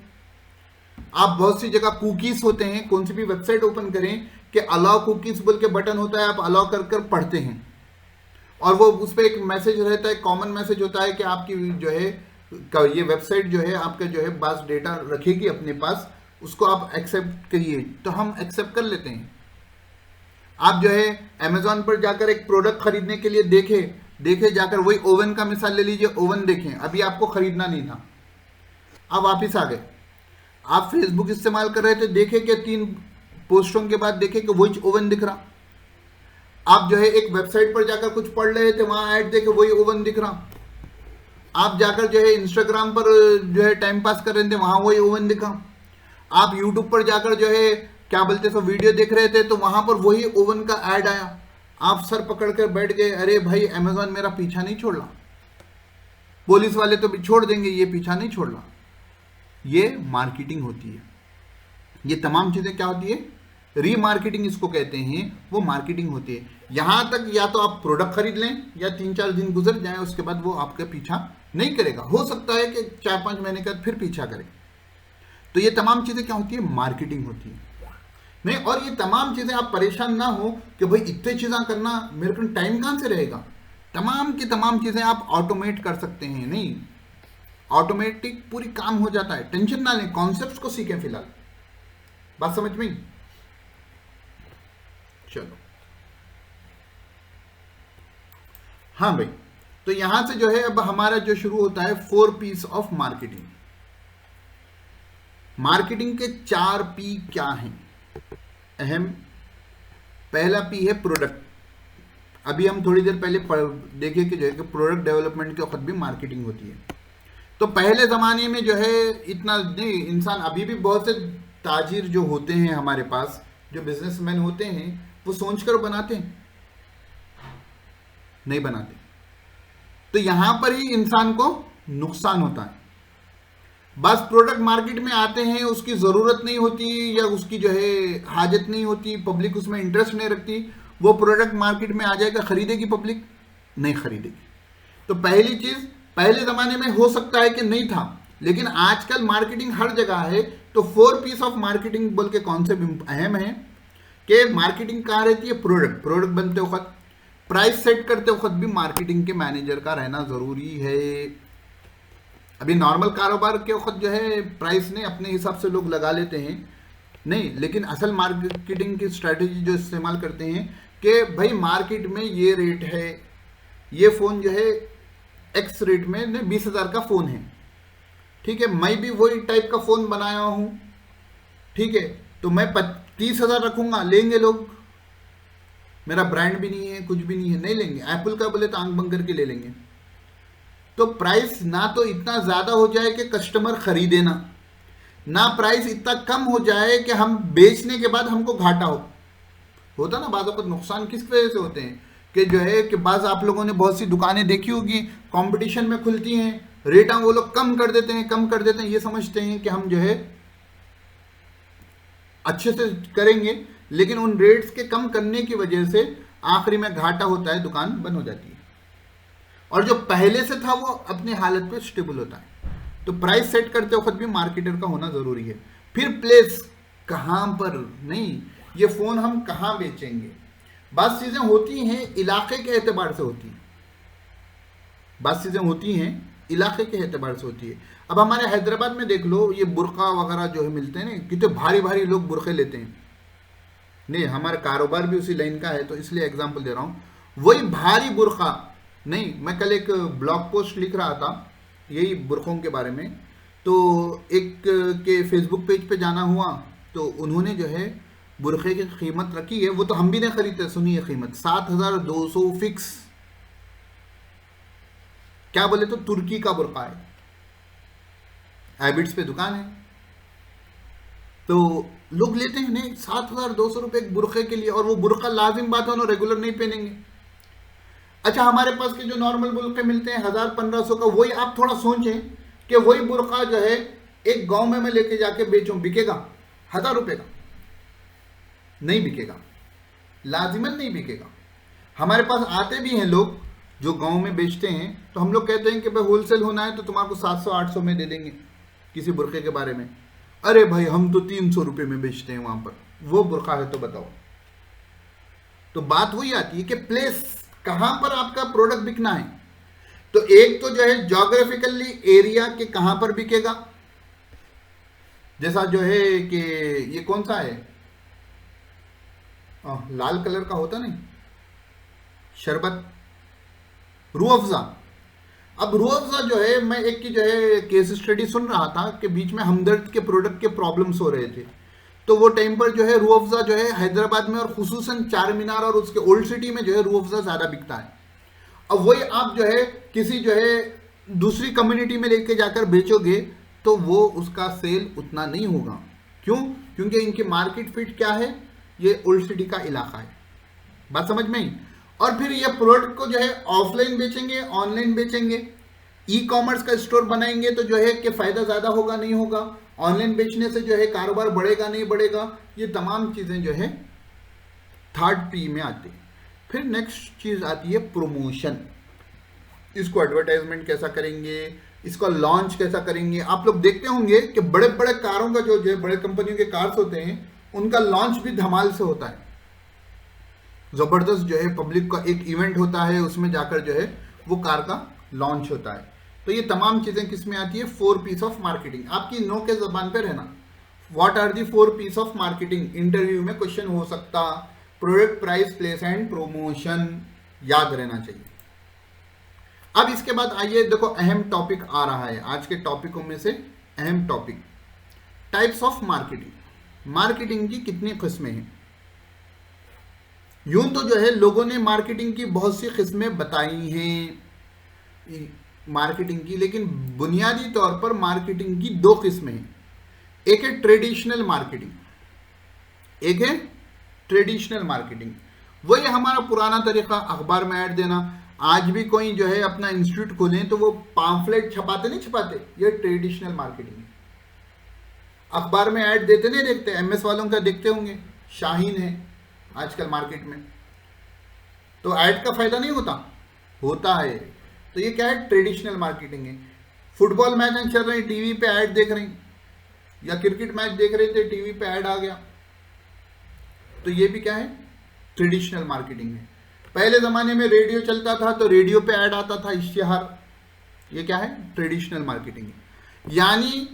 [SPEAKER 1] आप बहुत सी जगह कुकीज होते हैं, कौन सी भी वेबसाइट ओपन करें कि अलाउ कुकीज बोल के बटन होता है, आप अलाउ कर पढ़ते हैं और वो उस पर एक मैसेज रहता है, कॉमन मैसेज होता है कि आपकी जो है ये वेबसाइट जो है आपका जो है पास डेटा रखेगी अपने पास, उसको आप एक्सेप्ट करिए। तो हम एक्सेप्ट कर लेते हैं। आप जो है अमेजोन पर जाकर एक प्रोडक्ट खरीदने के लिए देखे जाकर, वही ओवन का मिसाल ले लीजिए, ओवन देखें, अभी आपको खरीदना नहीं था, आप वापिस आ गए, आप फेसबुक इस्तेमाल कर रहे थे, देखे कि 3 पोस्टों के बाद देखे कि वही ओवन दिख रहा, आप जो है एक वेबसाइट पर जाकर कुछ पढ़ रहे थे, वहां ऐड देखे वही ओवन दिख रहा। आप जाकर जो है इंस्टाग्राम पर जो है टाइम पास कर रहे थे, वहां वही ओवन दिखा। आप यूट्यूब पर जाकर जो है क्या बोलते सब वीडियो देख रहे थे, तो वहां पर वही ओवन का ऐड आया। आप सर पकड़ कर बैठ गए, अरे भाई अमेजोन मेरा पीछा नहीं छोड़ रहा, पुलिस वाले तो भी छोड़ देंगे, ये पीछा नहीं छोड़ रहा। ये मार्केटिंग होती है। ये तमाम चीजें क्या होती है, रीमार्केटिंग इसको कहते हैं, वो मार्केटिंग होती है। यहां तक या तो आप प्रोडक्ट खरीद लें या 3-4 दिन गुजर जाए, उसके बाद वो आपका पीछा नहीं करेगा। हो सकता है कि 4-5 महीने के बाद फिर पीछा करे। तो ये तमाम चीजें क्या होती है, मार्केटिंग होती है। नहीं, और ये तमाम चीजें आप परेशान ना हो कि भाई इतने चीजें करना, मेरे को टाइम कहां से रहेगा। तमाम की तमाम चीजें आप ऑटोमेट कर सकते हैं। नहीं, ऑटोमेटिक पूरी काम हो जाता है, टेंशन ना लें, कॉन्सेप्ट्स को सीखें। फिलहाल बात समझ में? चलो, हाँ भाई, तो यहां से जो है अब हमारा जो शुरू होता है 4 P's ऑफ मार्केटिंग। मार्केटिंग के 4 P क्या हैं अहम। पहला P है प्रोडक्ट। अभी हम थोड़ी देर पहले देखे कि जो है कि प्रोडक्ट डेवलपमेंट के वक्त भी मार्केटिंग होती है। तो पहले ज़माने में जो है इतना नहीं, इंसान अभी भी बहुत से ताजिर जो होते हैं हमारे पास, जो बिजनेसमैन होते हैं, वो सोचकर बनाते हैं, नहीं बनाते। तो यहां पर ही इंसान को नुकसान होता है। बस प्रोडक्ट मार्केट में आते हैं, उसकी ज़रूरत नहीं होती या उसकी जो है हाजत नहीं होती, पब्लिक उसमें इंटरेस्ट नहीं रखती, वो प्रोडक्ट मार्केट में आ जाएगा, खरीदेगी पब्लिक? नहीं खरीदेगी। तो पहली चीज़, पहले ज़माने में हो सकता है कि नहीं था, लेकिन आजकल मार्केटिंग हर जगह है। तो 4 P's ऑफ मार्केटिंग बोल के कॉन्सेप्ट अहम है कि मार्केटिंग कहाँ रहती है, प्रोडक्ट बनते वक्त, प्राइस सेट करते वक्त भी मार्केटिंग के मैनेजर का रहना ज़रूरी है। अभी नॉर्मल कारोबार के वक्त जो है प्राइस नहीं, अपने हिसाब से लोग लगा लेते हैं, नहीं, लेकिन असल मार्केटिंग की स्ट्रैटेजी जो इस्तेमाल करते हैं कि भाई मार्केट में ये रेट है, ये फ़ोन जो है एक्स रेट में 20,000 का फ़ोन है, ठीक है, मैं भी वही टाइप का फ़ोन बनाया हूँ, ठीक है, तो मैं 30,000 रखूँगा, लेंगे लोग। मेरा ब्रांड भी नहीं है, कुछ भी नहीं है, नहीं लेंगे। एप्पल का बोले तो आंख बंद करके ले लेंगे। तो प्राइस ना तो इतना ज़्यादा हो जाए कि कस्टमर खरीदे ना प्राइस इतना कम हो जाए कि हम बेचने के बाद हमको घाटा होता ना। बाज़ वक़्त नुकसान किस वजह से होते हैं कि जो है कि बाज़ आप लोगों ने बहुत सी दुकानें देखी होगी, कंपटीशन में खुलती हैं, रेट वो लोग कम कर देते हैं, ये समझते हैं कि हम जो है अच्छे से करेंगे, लेकिन उन रेट्स के कम करने की वजह से आखिरी में घाटा होता है, दुकान बंद हो जाती है। और जो पहले से था वो अपनी हालत पे स्टेबल होता है। तो प्राइस सेट करते वक्त भी मार्केटर का होना जरूरी है। फिर प्लेस, कहां पर, नहीं, ये फोन हम कहां बेचेंगे। बात चीजें होती हैं इलाके के एतबार से होती हैं, बात चीजें होती हैं इलाके के एतबार से होती है। अब हमारे हैदराबाद में देख लो, ये बुरका वगैरह जो है मिलते हैं ना, कितने भारी भारी लोग बुरखे लेते हैं। नहीं, हमारा कारोबार भी उसी लाइन का है, तो इसलिए एग्जांपल दे रहा हूं। वही भारी बुरका नहीं, मैं कल एक ब्लॉग पोस्ट लिख रहा था यही बुरखों के बारे में, तो एक के फेसबुक पेज पे जाना हुआ, तो उन्होंने जो है बुरखे की कीमत रखी है, वो तो हम भी नहीं खरीदते, सुनिए कीमत 7,200 फिक्स। क्या बोले तो तुर्की का बुरका है, हैबिट्स पे दुकान है, तो लोग लेते हैं। नहीं, 7,200 रुपये एक बुरखे के लिए, और वो बुरका लाजिम बात है उन्होंने रेगुलर नहीं पहनेंगे। अच्छा, हमारे पास के जो नॉर्मल बुरखे मिलते हैं 1,000-1,500 का, वही आप थोड़ा सोचें कि वही बुरका जो है एक गांव में मैं लेके जाके बेचूं, बिकेगा 1,000 रुपये का? नहीं बिकेगा, लाजिमन नहीं बिकेगा। हमारे पास आते भी हैं लोग जो गांव में बेचते हैं, तो हम लोग कहते हैं कि भाई होलसेल होना है तो तुम्हारे 700-800 में दे देंगे किसी बुरखे के बारे में। अरे भाई हम तो 300 रुपये में बेचते हैं वहां पर, वो बुरखा है तो बताओ। तो बात वही आती है कि प्लेस, कहां पर आपका प्रोडक्ट बिकना है। तो एक तो जो है ज्योग्राफिकली एरिया के कहां पर बिकेगा, जैसा जो है कि ये कौन सा है, लाल कलर का होता नहीं, शरबत, रूह अफ़ज़ा। अब रूह अफ़ज़ा जो है, मैं एक की जो है केस स्टडी सुन रहा था कि बीच में हमदर्द के प्रोडक्ट के प्रॉब्लम्स हो रहे थे, तो वो टाइम पर जो है रूह अफ़ज़ा जो है हैदराबाद में और खुसूसन चार मीनार और उसके ओल्ड सिटी में जो है रूह अफ़ज़ा ज़्यादा बिकता है। अब वही आप जो है किसी जो है दूसरी कम्युनिटी में लेके जाकर बेचोगे तो वो उसका सेल उतना नहीं होगा। क्यों? क्योंकि इनकी मार्केट फिट क्या है, ये ओल्ड सिटी का इलाका है। बात समझ में आई? और फिर ये प्रोडक्ट को जो है ऑफलाइन बेचेंगे, ऑनलाइन बेचेंगे, ई कॉमर्स का स्टोर बनाएंगे तो जो है कि फायदा ज़्यादा होगा नहीं होगा, ऑनलाइन बेचने से जो है कारोबार बढ़ेगा नहीं बढ़ेगा, ये तमाम चीज़ें जो है थर्ड पी में आती है। फिर नेक्स्ट चीज़ आती है प्रमोशन। इसको एडवर्टाइजमेंट कैसा करेंगे, इसका लॉन्च कैसा करेंगे। आप लोग देखते होंगे कि बड़े बड़े कारों का जो है बड़े कंपनियों के कार्स होते हैं उनका लॉन्च भी धमाल से होता है। जबरदस्त जो है पब्लिक का एक इवेंट होता है, उसमें जाकर जो है वो कार का लॉन्च होता है। तो ये तमाम चीजें किस में आती है? 4 पीस ऑफ मार्केटिंग। आपकी नो के जबान पे रहना, what are the 4 Ps of marketing. Interview में क्वेश्चन हो सकता, product, price, place and promotion, याद रहना चाहिए। अब इसके बाद आइए देखो अहम टॉपिक आ रहा है, आज के टॉपिकों में से अहम topic, types of marketing. Marketing की कितनी किस्में हैं? यूं तो जो है लोगों ने मार्केटिंग की बहुत सी किस्में बताई हैं मार्केटिंग की, लेकिन बुनियादी तौर पर मार्केटिंग की 2 किस्में हैं। एक है ट्रेडिशनल मार्केटिंग, एक है ट्रेडिशनल मार्केटिंग। वही हमारा पुराना तरीका, अखबार में ऐड देना। आज भी कोई जो है अपना इंस्टीट्यूट खोलें तो वो पाम्फलेट छपाते नहीं छपाते, ये ट्रेडिशनल मार्केटिंग है। अखबार में ऐड देते नहीं देखते, एमएस वालों का देखते होंगे, शाहीन है आजकल मार्केट में, तो ऐड का फायदा नहीं होता है। तो ये क्या है? ट्रेडिशनल मार्केटिंग है। फुटबॉल मैच चल रहे हैं, टीवी पे ऐड देख रहे हैं, या क्रिकेट मैच देख रहे थे, टीवी पे ऐड आ गया, तो ये भी क्या है? ट्रेडिशनल मार्केटिंग है। पहले जमाने में रेडियो चलता था तो रेडियो पे ऐड आता था, इश्तिहार, ये क्या है? ट्रेडिशनल मार्केटिंग है। यानी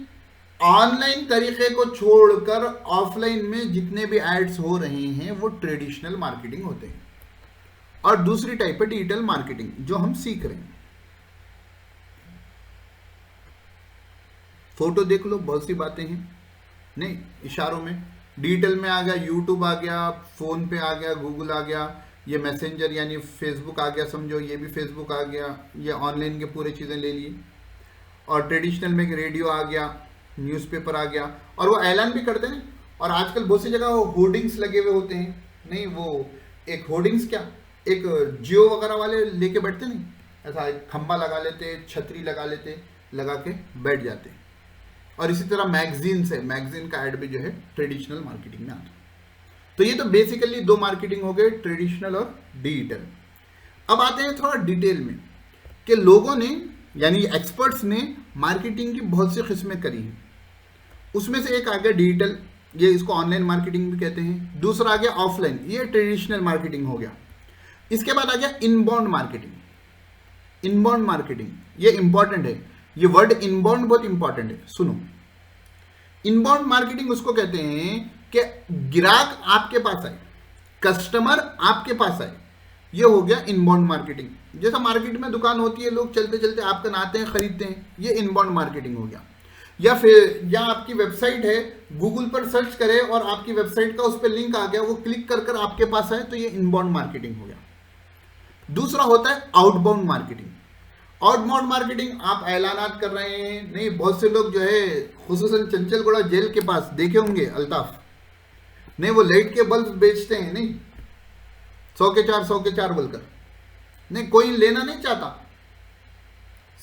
[SPEAKER 1] ऑनलाइन तरीके को छोड़कर ऑफलाइन में जितने भी एड्स हो रहे हैं वो ट्रेडिशनल मार्केटिंग होते हैं। और दूसरी टाइप है डिजिटल मार्केटिंग, जो हम सीख रहे हैं। फोटो देख लो, बहुत सी बातें हैं, नहीं इशारों में। डिजिटल में आ गया, यूट्यूब आ गया, फोन पे आ गया, गूगल आ गया, ये मैसेंजर यानी फेसबुक आ गया, समझो ये भी फेसबुक आ गया, ये ऑनलाइन के पूरे चीज़ें ले लिए। और ट्रेडिशनल में रेडियो आ गया, न्यूज़पेपर आ गया, और वो ऐलान भी करते हैं। और आजकल बहुत सी जगह वो होर्डिंग्स लगे हुए होते हैं, नहीं वो एक होर्डिंग्स क्या, एक जियो वगैरह वाले लेके बैठते नहीं, ऐसा एक खंबा लगा लेते, छतरी लगा लेते, लगा के बैठ जाते। और इसी तरह मैगजीन्स है, मैगजीन का ऐड भी जो है ट्रेडिशनल मार्केटिंग में आता है। तो ये तो बेसिकली 2 मार्केटिंग हो गए, ट्रेडिशनल और डिजिटल। अब आते हैं थोड़ा डिटेल में कि लोगों ने यानी एक्सपर्ट्स ने मार्केटिंग की बहुत सी किस्में करी हैं। उसमें से एक आ गया डिजिटल, ये इसको ऑनलाइन मार्केटिंग भी कहते हैं। दूसरा आ गया ऑफलाइन, ये ट्रेडिशनल मार्केटिंग हो गया। इसके बाद आ गया इनबाउंड मार्केटिंग। इनबाउंड मार्केटिंग ये इंपॉर्टेंट है, ये वर्ड इनबाउंड बहुत इंपॉर्टेंट है, सुनो। इनबाउंड मार्केटिंग उसको कहते हैं कि ग्राहक आपके पास आए, कस्टमर आपके पास आए, ये हो गया इनबाउंड मार्केटिंग। जैसा मार्केट में दुकान होती है, लोग चलते चलते आपका नाते हैं, खरीदते हैं, ये इनबाउंड मार्केटिंग हो गया। या फिर या आपकी वेबसाइट है, गूगल पर सर्च करे और आपकी वेबसाइट का उस पर लिंक आ गया, वो क्लिक कर कर आपके पास आए, तो ये इनबाउंड मार्केटिंग हो गया। दूसरा होता है आउटबाउंड मार्केटिंग। आउटबाउंड मार्केटिंग, आप ऐलानात कर रहे हैं, नहीं बहुत से लोग जो है खुसूसन चंचलगुड़ा जेल के पास देखे होंगे अल्ताफ, नहीं वो लाइट के बल्ब बेचते हैं, नहीं 100 के 4 बोलकर, नहीं कोई लेना नहीं चाहता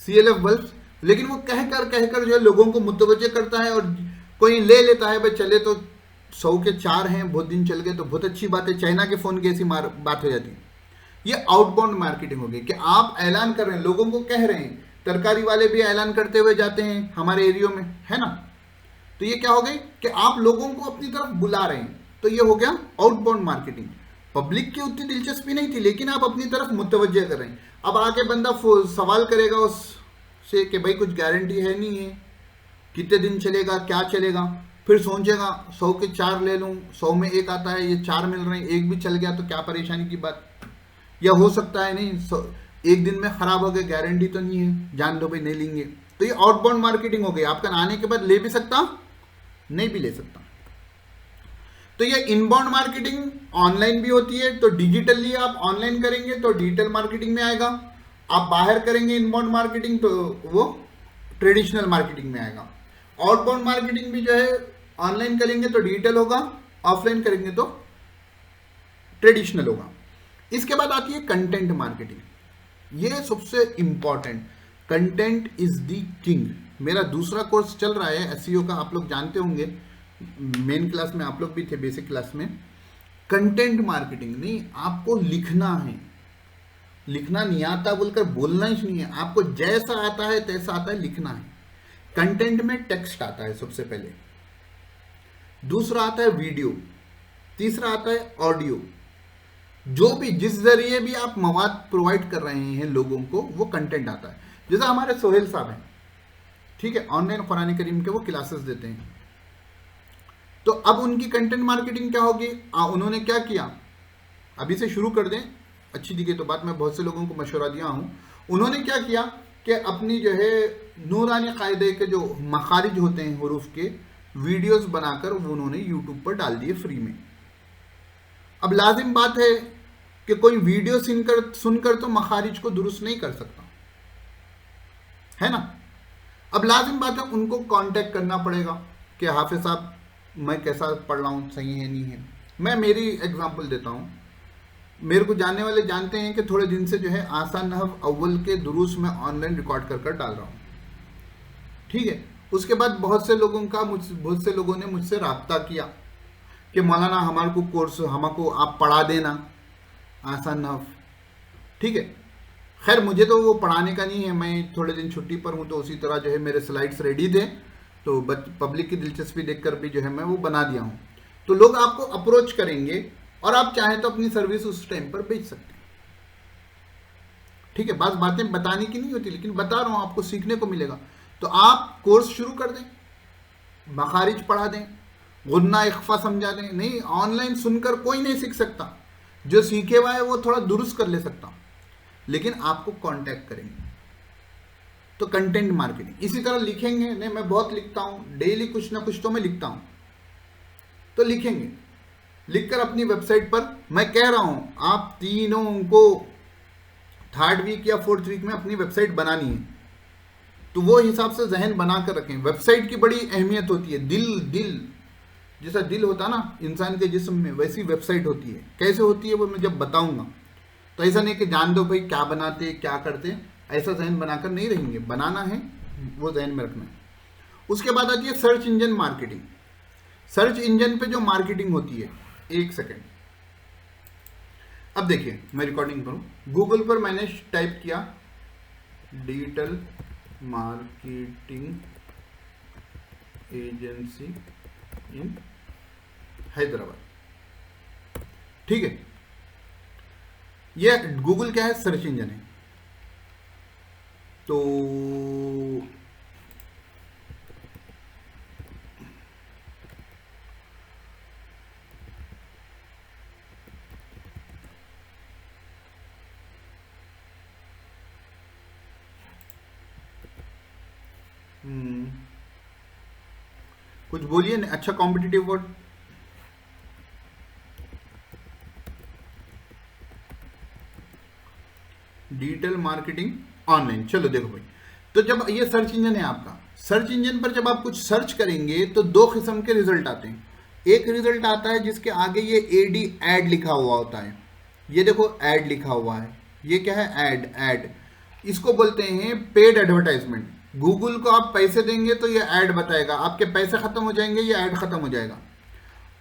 [SPEAKER 1] CLF बल्ब, लेकिन वो कहकर जो है लोगों को मुतवज्जे करता है, और कोई ले लेता है, भाई चले तो 100 के 4 हैं, बहुत दिन चल गए तो बहुत अच्छी बात है, चाइना के फोन की ऐसी बात हो जाती है। ये आउटबाउंड मार्केटिंग हो गई कि आप ऐलान कर रहे हैं, लोगों को कह रहे हैं, तरकारी वाले भी ऐलान करते हुए जाते हैं हमारे एरिया में, है ना। तो ये क्या हो गई कि आप लोगों को अपनी तरफ बुला रहे हैं, तो ये हो गया आउटबाउंड मार्केटिंग। पब्लिक की उतनी दिलचस्पी नहीं थी, लेकिन आप अपनी तरफ मुतवज्जे कर रहे हैं। अब आके बंदा सवाल करेगा उससे कि भाई कुछ गारंटी है नहीं है, कितने दिन चलेगा, क्या चलेगा, फिर सोचेगा 100 के 4 ले लूँ, 100 में एक आता है, ये 4 मिल रहे हैं, एक भी चल गया तो क्या परेशानी की बात, या हो सकता है नहीं एक दिन में खराब हो गया, गारंटी तो नहीं है, जान दो भाई नहीं लेंगे। तो ये आउटबाउंड मार्केटिंग हो गई, आपका आने के बाद ले भी सकता, नहीं भी ले सकता। तो ये इनबाउंड मार्केटिंग ऑनलाइन भी होती है, तो डिजिटली आप ऑनलाइन करेंगे तो डिजिटल मार्केटिंग में आएगा, आप बाहर करेंगे इनबाउंड मार्केटिंग तो वो ट्रेडिशनल मार्केटिंग में आएगा। आउटबाउंड मार्केटिंग भी जो है ऑनलाइन करेंगे तो डिजिटल होगा, ऑफलाइन करेंगे तो ट्रेडिशनल होगा। इसके बाद आती है कंटेंट मार्केटिंग, ये सबसे important. Content is the king. मेरा दूसरा कोर्स चल रहा है एसईओ का, आप लोग जानते होंगे, मेन क्लास में आप लोग भी थे, बेसिक क्लास में। कंटेंट मार्केटिंग नहीं, आपको लिखना है, लिखना नहीं आता बोलकर बोलना ही नहीं है, आपको जैसा आता है तैसा आता है, लिखना है। कंटेंट में टेक्स्ट आता है सबसे पहले, दूसरा आता है वीडियो, तीसरा आता है ऑडियो। जो भी जिस जरिए भी आप मवाद प्रोवाइड कर रहे हैं लोगों को, वो कंटेंट आता है। जैसा हमारे सोहेल साहब हैं, ठीक है, ऑनलाइन कुरान करीम के वो क्लासेस देते हैं, तो अब उनकी कंटेंट मार्केटिंग क्या होगी? उन्होंने क्या किया, अभी से शुरू कर दें, अच्छी दिखे तो बात। मैं बहुत से लोगों को मशवरा दिया हूं। उन्होंने क्या किया कि अपनी जो है नूरानी कायदे के जो मखारिज होते हैं हुरूफ के, वीडियोस बनाकर वो उन्होंने यूट्यूब पर डाल दिए फ्री में। अब लाजिम बात है कि कोई वीडियो सुनकर तो मखारिज को दुरुस्त नहीं कर सकता, है ना। अब लाजिम बात है उनको कांटेक्ट करना पड़ेगा कि हाफिज साहब मैं कैसा पढ़ रहा हूँ, सही है नहीं है। मैं मेरी एग्जांपल देता हूँ, मेरे को जानने वाले जानते हैं कि थोड़े दिन से जो है आसान नहव अव्वल के दुरूस में ऑनलाइन रिकॉर्ड कर डाल रहा हूँ, ठीक है। उसके बाद बहुत से लोगों ने मुझसे रब्ता किया कि मौलाना हमारे को कोर्स हमको आप पढ़ा देना आसान नहव, ठीक है। खैर मुझे तो वो पढ़ाने का नहीं है, मैं थोड़े दिन छुट्टी पर हूँ, तो उसी तरह जो है मेरे स्लाइड्स रेडी थे, तो पब्लिक की दिलचस्पी देखकर भी जो है मैं वो बना दिया हूँ। तो लोग आपको अप्रोच करेंगे और आप चाहें तो अपनी सर्विस उस टाइम पर बेच सकते हैं, ठीक है। बस बातें बताने की नहीं होती, लेकिन बता रहा हूँ, आपको सीखने को मिलेगा। तो आप कोर्स शुरू कर दें, मखारिज पढ़ा दें, गुन्ना इख्फा समझा दें। नहीं, ऑनलाइन सुनकर कोई नहीं सीख सकता, जो सीखे हुआ है वो थोड़ा दुरुस्त कर ले सकता, लेकिन आपको कांटेक्ट करेंगे। तो कंटेंट मार्केटिंग इसी तरह लिखेंगे। नहीं, मैं बहुत लिखता हूं, डेली कुछ ना कुछ तो मैं लिखता हूं, तो लिखेंगे, लिखकर अपनी वेबसाइट पर, मैं कह रहा हूं आप तीनों को 3rd वीक या 4th वीक में अपनी वेबसाइट बनानी है, तो वो हिसाब से जहन बना कर रखें। वेबसाइट की बड़ी अहमियत होती है। दिल जैसा दिल होता ना इंसान के जिस्म में, वैसी वेबसाइट होती है। कैसे होती है वो मैं जब बताऊंगा। तो ऐसा नहीं कि जान दो भाई क्या बनाते क्या करते, ऐसा जहन बनाकर नहीं रहेंगे, बनाना है वो जहन में रखना है। उसके बाद आती है search engine marketing. Search engine पे जो मार्केटिंग होती है, एक सेकेंड, अब देखिए मैं रिकॉर्डिंग करूं। गूगल पर मैंने टाइप किया डिजिटल मार्केटिंग एजेंसी इन हैदराबाद, ठीक है। ये गूगल क्या है? सर्च इंजन है। तो कुछ बोलिए ना, अच्छा competitive word. Digital marketing online. चलो देखो भाई, तो जब ये सर्च इंजन है आपका, सर्च इंजन पर जब आप कुछ सर्च करेंगे तो 2 किस्म के रिजल्ट आते हैं। एक रिजल्ट आता है जिसके आगे ये एडी एड लिखा हुआ होता है, ये देखो एड लिखा हुआ है, ये क्या है? एड। इसको बोलते हैं पेड एडवर्टाइजमेंट। गूगल को आप पैसे देंगे तो ये ऐड बताएगा, आपके पैसे खत्म हो जाएंगे ये ऐड खत्म हो जाएगा।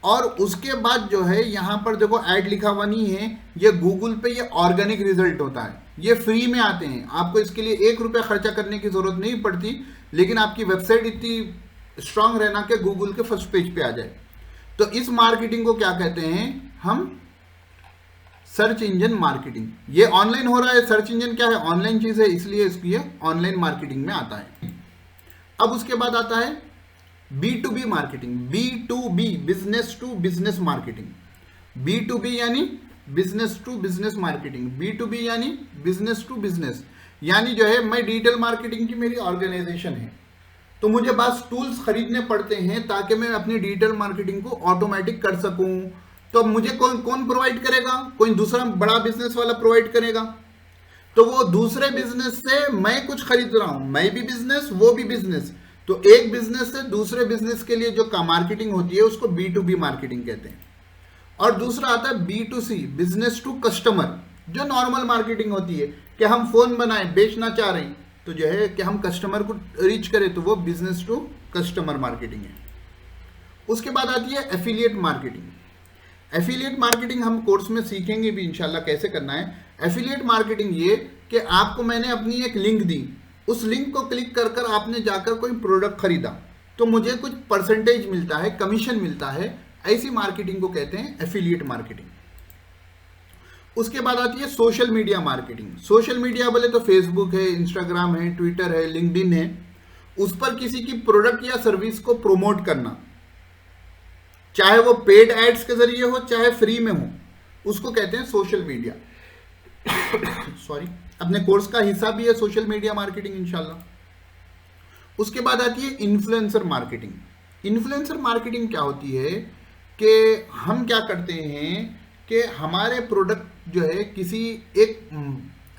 [SPEAKER 1] और उसके बाद जो है यहाँ पर देखो ऐड लिखा हुआ नहीं है, ये गूगल पे ये ऑर्गेनिक रिजल्ट होता है, ये फ्री में आते हैं। आपको इसके लिए 1 रुपया खर्चा करने की जरूरत नहीं पड़ती, लेकिन आपकी वेबसाइट इतनी स्ट्रांग रहना कि गूगल के फर्स्ट पेज पे आ जाए। तो इस मार्केटिंग को क्या कहते हैं हम? Search engine marketing. ये ऑनलाइन हो रहा है। सर्च इंजन क्या है? ऑनलाइन चीज है, इसलिए इसकी ऑनलाइन मार्केटिंग में आता है। अब उसके बाद आता है B2B marketing. B2B business to business marketing. B2B यानी business to business marketing. B2B यानी बिजनेस टू बिजनेस, यानी जो है मैं डिजिटल मार्केटिंग की मेरी ऑर्गेनाइजेशन है, तो मुझे बस टूल्स खरीदने पड़ते हैं ताकि मैं अपनी डिजिटल मार्केटिंग को ऑटोमेटिक कर सकूं। तो मुझे कौन कौन प्रोवाइड करेगा? कोई दूसरा बड़ा बिजनेस वाला प्रोवाइड करेगा। तो वो दूसरे बिजनेस से मैं कुछ खरीद रहा हूं, मैं भी बिजनेस, वो भी बिजनेस। तो एक बिजनेस से दूसरे बिजनेस के लिए जो मार्केटिंग होती है उसको B2B मार्केटिंग कहते हैं। और दूसरा आता है B2C, बिजनेस टू कस्टमर, जो नॉर्मल मार्केटिंग होती है कि हम फोन बनाए, बेचना चाह रहे हैं, तो जो है कि हम कस्टमर को रीच करें, तो वो बिजनेस टू कस्टमर मार्केटिंग है। उसके बाद आती है एफिलिएट मार्केटिंग। एफिलिएट मार्केटिंग हम कोर्स में सीखेंगे भी इंशाल्लाह कैसे करना है। एफिलिएट मार्केटिंग ये कि आपको मैंने अपनी एक लिंक दी, उस लिंक को क्लिक कर कर आपने जाकर कोई प्रोडक्ट खरीदा तो मुझे कुछ परसेंटेज मिलता है, कमीशन मिलता है। ऐसी मार्केटिंग को कहते हैं एफिलिएट मार्केटिंग। उसके बाद आती है social media marketing. Social media बोले तो फेसबुक है, इंस्टाग्राम है, ट्विटर है, लिंक्डइन है। उस पर किसी की प्रोडक्ट या सर्विस को प्रमोट करना, चाहे वो पेड एड्स के जरिए हो चाहे फ्री में हो, उसको कहते हैं सोशल मीडिया। सॉरी, अपने कोर्स का हिस्सा भी है सोशल मीडिया मार्केटिंग इंशाल्लाह। उसके बाद आती है इन्फ्लुएंसर मार्केटिंग। इन्फ्लुएंसर मार्केटिंग क्या होती है कि हम क्या करते हैं कि हमारे प्रोडक्ट जो है किसी एक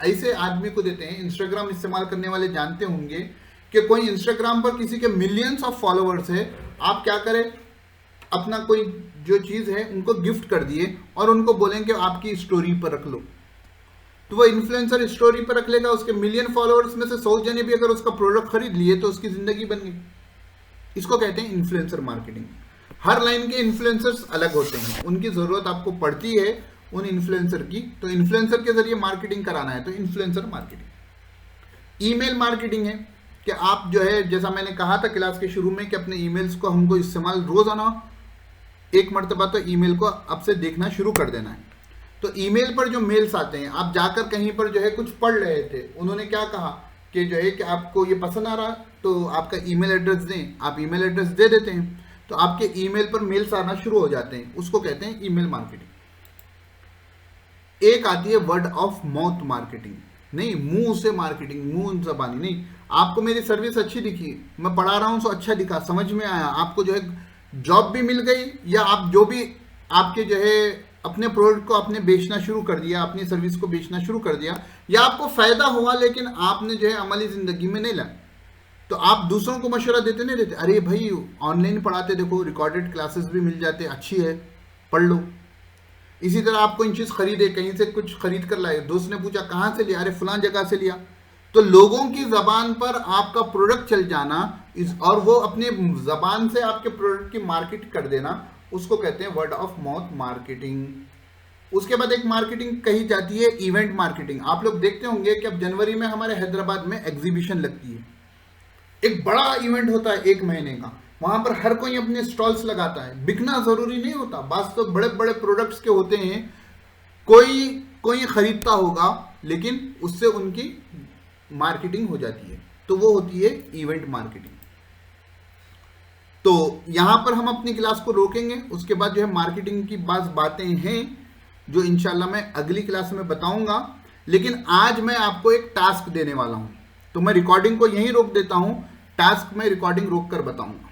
[SPEAKER 1] ऐसे आदमी को देते हैं। इंस्टाग्राम इस्तेमाल करने वाले जानते होंगे कि कोई इंस्टाग्राम पर किसी के मिलियंस ऑफ फॉलोअर्स है, आप क्या करें, अपना कोई जो चीज़ है उनको गिफ्ट कर दिए और उनको बोलें कि आपकी स्टोरी पर रख लो, तो वो इन्फ्लुएंसर स्टोरी पर रख लेगा। उसके मिलियन फॉलोअर्स में से 100 जने भी अगर उसका प्रोडक्ट खरीद लिए तो उसकी जिंदगी बन गई। इसको कहते हैं इन्फ्लुएंसर मार्केटिंग। हर लाइन के इन्फ्लुएंसर्स अलग होते हैं, उनकी जरूरत आपको पड़ती है उन इन्फ्लुएंसर की, तो इन्फ्लुएंसर के जरिए मार्केटिंग कराना है तो इन्फ्लुएंसर मार्केटिंग। ईमेल मार्केटिंग है कि आप जो है, जैसा मैंने कहा था क्लास के शुरू में कि अपने ईमेल्स को हमको इस्तेमाल रोजाना एक मरतबा तो ईमेल को अब से देखना शुरू कर देना है। तो ईमेल पर जो मेल्स आते हैं, आप जाकर कहीं पर जो है कुछ पढ़ रहे थे, उन्होंने क्या कहा कि जो है कि आपको ये पसंद आ रहा तो आपका ईमेल एड्रेस दें, आप ईमेल एड्रेस दे देते हैं तो आपके ईमेल पर मेल्स आना शुरू हो जाते हैं, उसको कहते हैं ईमेल मार्केटिंग। एक आती है वर्ड ऑफ माउथ मार्केटिंग। नहीं मुंह से मार्केटिंग, मुंह जबानी नहीं। आपको मेरी सर्विस अच्छी दिखी, मैं पढ़ा रहा हूं सो अच्छा दिखा, समझ में आया, आपको जो है जॉब भी मिल गई, या आप जो भी आपके जो है अपने प्रोडक्ट को आपने बेचना शुरू कर दिया, अपनी सर्विस को बेचना शुरू कर दिया, या आपको फायदा हुआ लेकिन आपने जो है अमली जिंदगी में नहीं ला, तो आप दूसरों को मशवरा देते नहीं देते, अरे भाई ऑनलाइन पढ़ाते देखो, रिकॉर्डेड क्लासेस भी मिल जाते, अच्छी है, पढ़ लो। इसी तरह आप कोई चीज़ खरीदे, कहीं से कुछ खरीद कर लाए, दोस्त ने पूछा कहाँ से लिया, अरे फलां जगह से लिया। तो लोगों की जबान पर आपका प्रोडक्ट चल जाना और वो अपने जबान से आपके प्रोडक्ट की मार्केट कर देना, उसको कहते हैं वर्ड ऑफ माउथ मार्केटिंग। उसके बाद एक मार्केटिंग कही जाती है इवेंट मार्केटिंग। आप लोग देखते होंगे कि अब जनवरी में हमारे हैदराबाद में एग्जीबिशन लगती है, एक बड़ा इवेंट होता है 1 महीने का, वहां पर हर कोई अपने स्टॉल्स लगाता है। बिकना जरूरी नहीं होता, बात तो बड़े बड़े प्रोडक्ट्स के होते हैं, कोई खरीदता होगा लेकिन उससे उनकी मार्केटिंग हो जाती है, तो वो होती है इवेंट मार्केटिंग। तो यहां पर हम अपनी क्लास को रोकेंगे, उसके बाद जो है मार्केटिंग की बातें हैं जो इंशाल्लाह मैं अगली क्लास में बताऊंगा। लेकिन आज मैं आपको एक टास्क देने वाला हूं, तो मैं रिकॉर्डिंग को यहीं रोक देता हूं, टास्क में रिकॉर्डिंग रोक कर बताऊंगा।